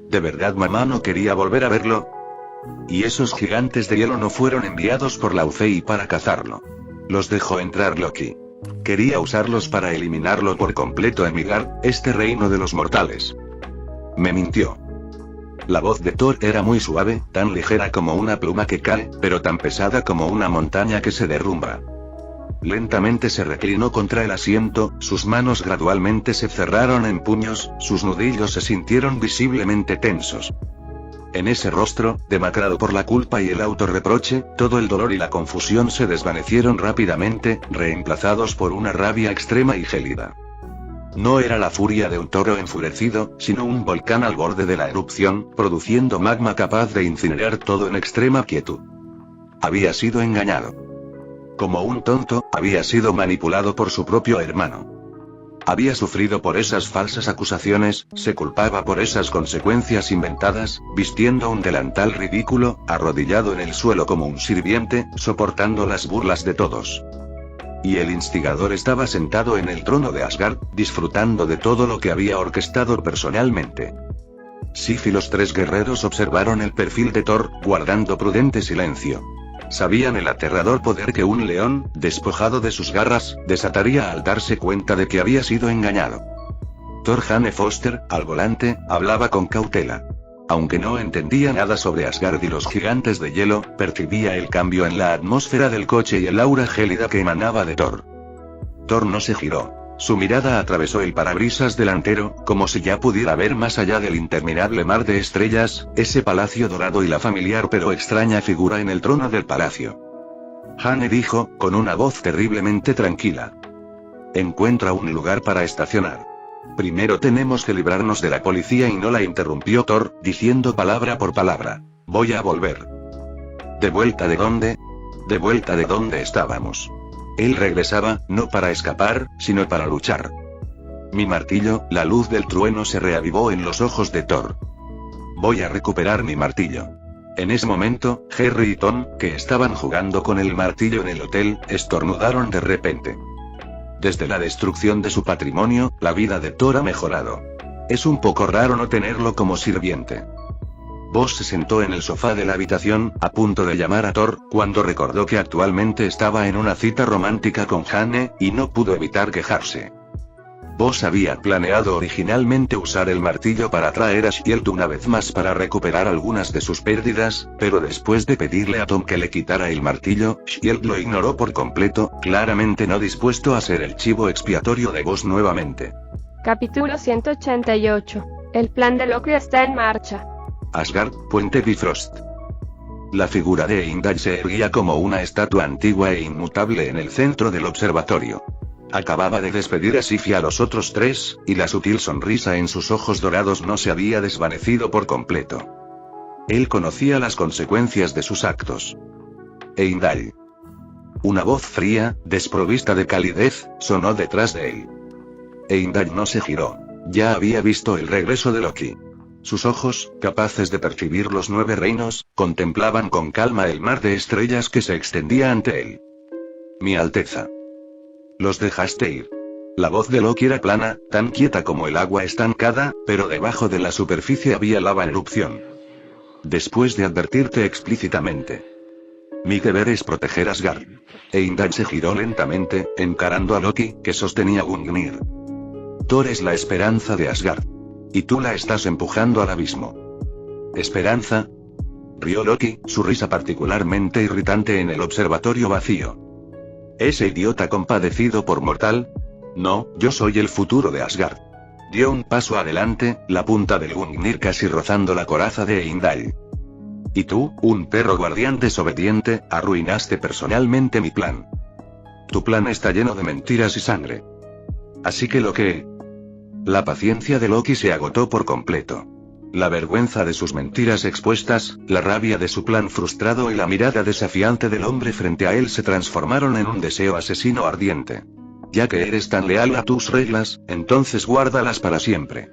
¿De verdad mamá no quería volver a verlo? Y esos gigantes de hielo no fueron enviados por Lao Fei para cazarlo. Los dejó entrar Loki. Quería usarlos para eliminarlo por completo en Midgard, este reino de los mortales. Me mintió. La voz de Thor era muy suave, tan ligera como una pluma que cae, pero tan pesada como una montaña que se derrumba. Lentamente se reclinó contra el asiento, sus manos gradualmente se cerraron en puños, sus nudillos se sintieron visiblemente tensos. En ese rostro, demacrado por la culpa y el autorreproche, todo el dolor y la confusión se desvanecieron rápidamente, reemplazados por una rabia extrema y gélida. No era la furia de un toro enfurecido, sino un volcán al borde de la erupción, produciendo magma capaz de incinerar todo en extrema quietud. Había sido engañado. Como un tonto, había sido manipulado por su propio hermano. Había sufrido por esas falsas acusaciones, se culpaba por esas consecuencias inventadas, vistiendo un delantal ridículo, arrodillado en el suelo como un sirviente, soportando las burlas de todos. Y el instigador estaba sentado en el trono de Asgard, disfrutando de todo lo que había orquestado personalmente. Sif y los tres guerreros observaron el perfil de Thor, guardando prudente silencio. Sabían el aterrador poder que un león, despojado de sus garras, desataría al darse cuenta de que había sido engañado. Thor Jane Foster, al volante, hablaba con cautela. Aunque no entendía nada sobre Asgard y los gigantes de hielo, percibía el cambio en la atmósfera del coche y el aura gélida que emanaba de Thor. Thor no se giró. Su mirada atravesó el parabrisas delantero, como si ya pudiera ver más allá del interminable mar de estrellas, ese palacio dorado y la familiar pero extraña figura en el trono del palacio. Jane dijo, con una voz terriblemente tranquila. Encuentra un lugar para estacionar. Primero tenemos que librarnos de la policía y no la interrumpió Thor, diciendo palabra por palabra. Voy a volver. ¿De vuelta de dónde? De vuelta de donde estábamos. Él regresaba, no para escapar, sino para luchar. Mi martillo, la luz del trueno se reavivó en los ojos de Thor. Voy a recuperar mi martillo. En ese momento, Harry y Tom, que estaban jugando con el martillo en el hotel, estornudaron de repente. Desde la destrucción de su patrimonio, la vida de Thor ha mejorado. Es un poco raro no tenerlo como sirviente. Boss se sentó en el sofá de la habitación, a punto de llamar a Thor, cuando recordó que actualmente estaba en una cita romántica con Jane, y no pudo evitar quejarse. Boss había planeado originalmente usar el martillo para atraer a Shield una vez más para recuperar algunas de sus pérdidas, pero después de pedirle a Tom que le quitara el martillo, Shield lo ignoró por completo, claramente no dispuesto a ser el chivo expiatorio de Boss nuevamente. Capítulo 188. El plan de Loki está en marcha. Asgard, Puente Bifrost. La figura de Heimdall se erguía como una estatua antigua e inmutable en el centro del observatorio. Acababa de despedir a Sif y a los otros tres, y la sutil sonrisa en sus ojos dorados no se había desvanecido por completo. Él conocía las consecuencias de sus actos. Heimdall. Una voz fría, desprovista de calidez, sonó detrás de él. Heimdall no se giró. Ya había visto el regreso de Loki. Sus ojos, capaces de percibir los 9 reinos, contemplaban con calma el mar de estrellas que se extendía ante él. Mi Alteza. Los dejaste ir. La voz de Loki era plana, tan quieta como el agua estancada, pero debajo de la superficie había lava en erupción. Después de advertirte explícitamente. Mi deber es proteger a Asgard. Heimdall se giró lentamente, encarando a Loki, que sostenía Gungnir. Thor es la esperanza de Asgard. Y tú la estás empujando al abismo. ¿Esperanza? Rió Loki, su risa particularmente irritante en el observatorio vacío. ¿Ese idiota compadecido por mortal? No, yo soy el futuro de Asgard. Dio un paso adelante, la punta del Gungnir casi rozando la coraza de Heimdall. Y tú, un perro guardián desobediente, arruinaste personalmente mi plan. Tu plan está lleno de mentiras y sangre. Así que lo que... La paciencia de Loki se agotó por completo. La vergüenza de sus mentiras expuestas, la rabia de su plan frustrado y la mirada desafiante del hombre frente a él se transformaron en un deseo asesino ardiente. Ya que eres tan leal a tus reglas, entonces guárdalas para siempre.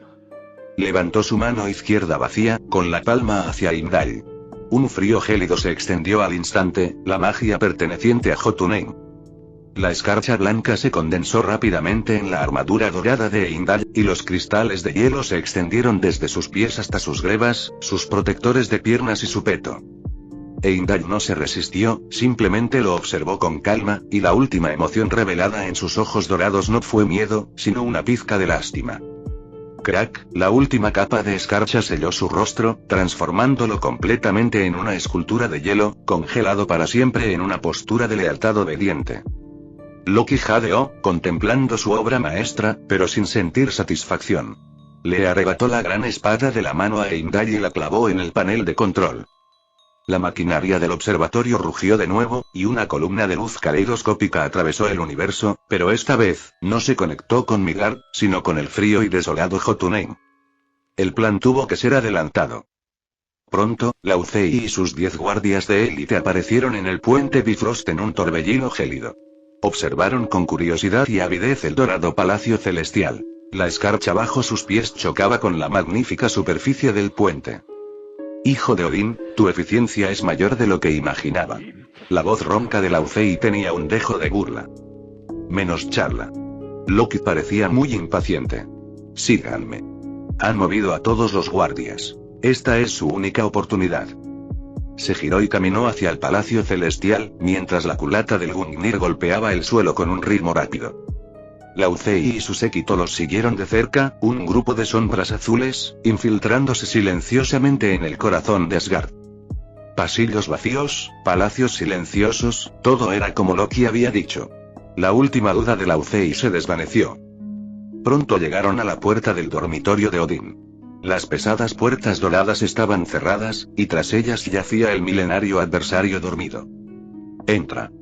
Levantó su mano izquierda vacía, con la palma hacia Heimdall. Un frío gélido se extendió al instante, la magia perteneciente a Jotunheim. La escarcha blanca se condensó rápidamente en la armadura dorada de Heimdall, y los cristales de hielo se extendieron desde sus pies hasta sus grebas, sus protectores de piernas y su peto. Heimdall no se resistió, simplemente lo observó con calma, y la última emoción revelada en sus ojos dorados no fue miedo, sino una pizca de lástima. Crack, la última capa de escarcha selló su rostro, transformándolo completamente en una escultura de hielo, congelado para siempre en una postura de lealtad obediente. Loki jadeó, contemplando su obra maestra, pero sin sentir satisfacción. Le arrebató la gran espada de la mano a Heimdall y la clavó en el panel de control. La maquinaria del observatorio rugió de nuevo, y una columna de luz caleidoscópica atravesó el universo, pero esta vez, no se conectó con Midgard, sino con el frío y desolado Jotunheim. El plan tuvo que ser adelantado. Pronto, Laufey y sus 10 guardias de élite aparecieron en el puente Bifrost en un torbellino gélido. Observaron con curiosidad y avidez el dorado palacio celestial. La escarcha bajo sus pies chocaba con la magnífica superficie del puente. Hijo de Odín, tu eficiencia es mayor de lo que imaginaba. La voz ronca de Laufey tenía un dejo de burla. Menos charla. Loki parecía muy impaciente. Síganme. Han movido a todos los guardias. Esta es su única oportunidad. Se giró y caminó hacia el palacio celestial, mientras la culata del Gungnir golpeaba el suelo con un ritmo rápido. Laufey y su séquito los siguieron de cerca, un grupo de sombras azules, infiltrándose silenciosamente en el corazón de Asgard. Pasillos vacíos, palacios silenciosos, todo era como Loki había dicho. La última duda de Laufey se desvaneció. Pronto llegaron a la puerta del dormitorio de Odín. Las pesadas puertas doradas estaban cerradas, y tras ellas yacía el milenario adversario dormido. Entra.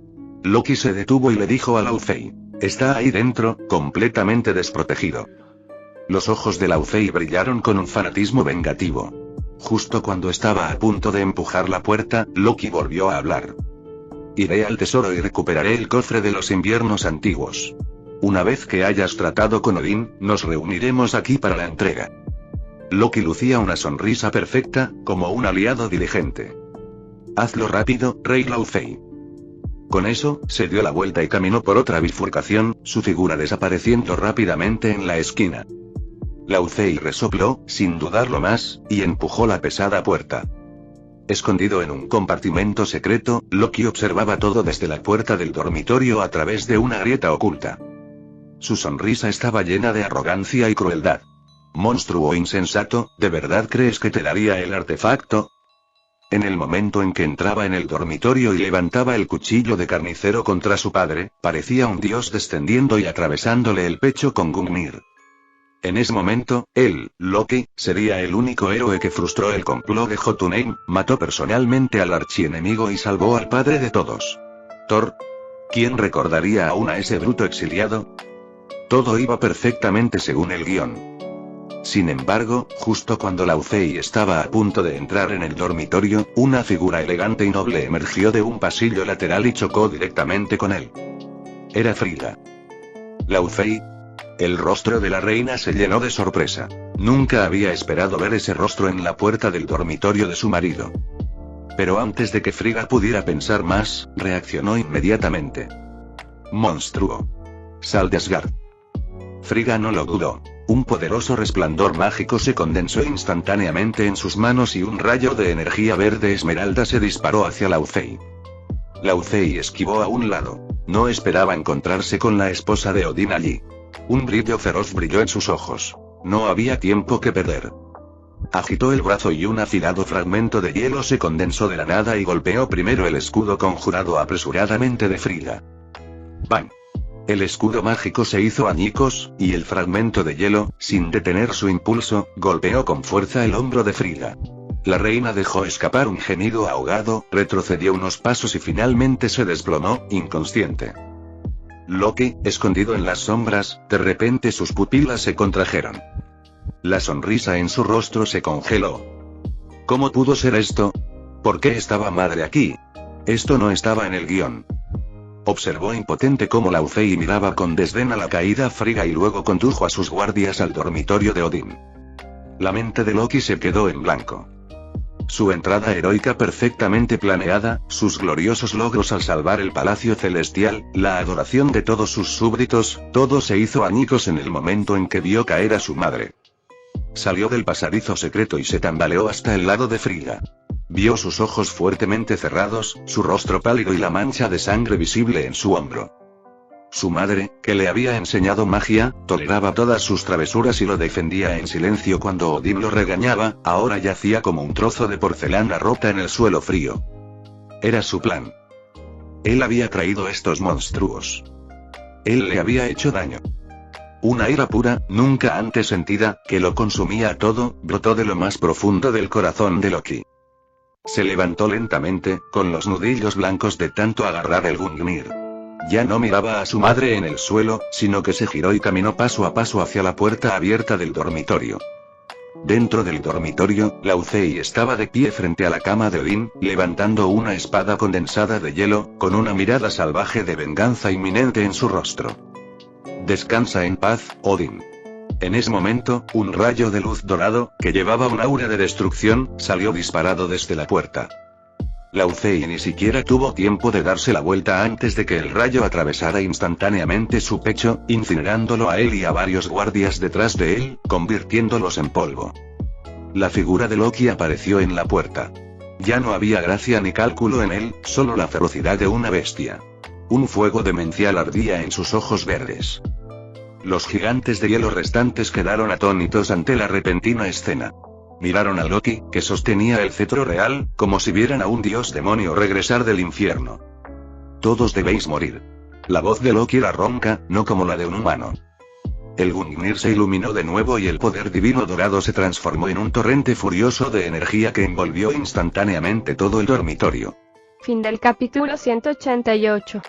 Loki se detuvo y le dijo a Laufey. Está ahí dentro, completamente desprotegido. Los ojos de Laufey brillaron con un fanatismo vengativo. Justo cuando estaba a punto de empujar la puerta, Loki volvió a hablar. Iré al tesoro y recuperaré el cofre de los inviernos antiguos. Una vez que hayas tratado con Odín, nos reuniremos aquí para la entrega. Loki lucía una sonrisa perfecta, como un aliado diligente. Hazlo rápido, Rey Laufey. Con eso, se dio la vuelta y caminó por otra bifurcación, su figura desapareciendo rápidamente en la esquina. Laufey resopló, sin dudarlo más, y empujó la pesada puerta. Escondido en un compartimento secreto, Loki observaba todo desde la puerta del dormitorio a través de una grieta oculta. Su sonrisa estaba llena de arrogancia y crueldad. Monstruo insensato, ¿de verdad crees que te daría el artefacto? En el momento en que entraba en el dormitorio y levantaba el cuchillo de carnicero contra su padre, parecía un dios descendiendo y atravesándole el pecho con Gungnir. En ese momento, él, Loki, sería el único héroe que frustró el complot de Jotunheim, mató personalmente al archienemigo y salvó al padre de todos. Thor. ¿Quién recordaría aún a ese bruto exiliado? Todo iba perfectamente según el guión. Sin embargo, justo cuando Laufey estaba a punto de entrar en el dormitorio, una figura elegante y noble emergió de un pasillo lateral y chocó directamente con él. Era Frigga. Laufey. El rostro de la reina se llenó de sorpresa. Nunca había esperado ver ese rostro en la puerta del dormitorio de su marido. Pero antes de que Frigga pudiera pensar más, reaccionó inmediatamente. Monstruo. Sal de Asgard. Frigga no lo dudó. Un poderoso resplandor mágico se condensó instantáneamente en sus manos y un rayo de energía verde esmeralda se disparó hacia Laufey. Laufey esquivó a un lado. No esperaba encontrarse con la esposa de Odín allí. Un brillo feroz brilló en sus ojos. No había tiempo que perder. Agitó el brazo y un afilado fragmento de hielo se condensó de la nada y golpeó primero el escudo conjurado apresuradamente de Frigga. ¡Bang! El escudo mágico se hizo añicos, y el fragmento de hielo, sin detener su impulso, golpeó con fuerza el hombro de Frigga. La reina dejó escapar un gemido ahogado, retrocedió unos pasos y finalmente se desplomó, inconsciente. Loki, escondido en las sombras, de repente sus pupilas se contrajeron. La sonrisa en su rostro se congeló. ¿Cómo pudo ser esto? ¿Por qué estaba madre aquí? Esto no estaba en el guión. Observó impotente cómo Laufey miraba con desdén a la caída Frigga y luego condujo a sus guardias al dormitorio de Odín. La mente de Loki se quedó en blanco. su entrada heroica perfectamente planeada, sus gloriosos logros al salvar el palacio celestial, la adoración de todos sus súbditos, todo se hizo añicos en el momento en que vio caer a su madre. Salió del pasadizo secreto y se tambaleó hasta el lado de Frigga. Vio sus ojos fuertemente cerrados, su rostro pálido y la mancha de sangre visible en su hombro. Su madre, que le había enseñado magia, toleraba todas sus travesuras y lo defendía en silencio cuando Odín lo regañaba, ahora yacía como un trozo de porcelana rota en el suelo frío. Era su plan. Él había traído estos monstruos. Él le había hecho daño. Una ira pura, nunca antes sentida, que lo consumía todo, brotó de lo más profundo del corazón de Loki. Se levantó lentamente, con los nudillos blancos de tanto agarrar el Gungnir. Ya no miraba a su madre en el suelo, sino que se giró y caminó paso a paso hacia la puerta abierta del dormitorio. Dentro del dormitorio, Laufey estaba de pie frente a la cama de Odín, levantando una espada condensada de hielo, con una mirada salvaje de venganza inminente en su rostro. Descansa en paz, Odín. En ese momento, un rayo de luz dorado, que llevaba un aura de destrucción, salió disparado desde la puerta. Laufey ni siquiera tuvo tiempo de darse la vuelta antes de que el rayo atravesara instantáneamente su pecho, incinerándolo a él y a varios guardias detrás de él, convirtiéndolos en polvo. La figura de Loki apareció en la puerta. Ya no había gracia ni cálculo en él, solo la ferocidad de una bestia. Un fuego demencial ardía en sus ojos verdes. Los gigantes de hielo restantes quedaron atónitos ante la repentina escena. Miraron a Loki, que sostenía el cetro real, como si vieran a un dios demonio regresar del infierno. Todos debéis morir. La voz de Loki era ronca, no como la de un humano. El Gungnir se iluminó de nuevo y el poder divino dorado se transformó en un torrente furioso de energía que envolvió instantáneamente todo el dormitorio. Fin del capítulo 188.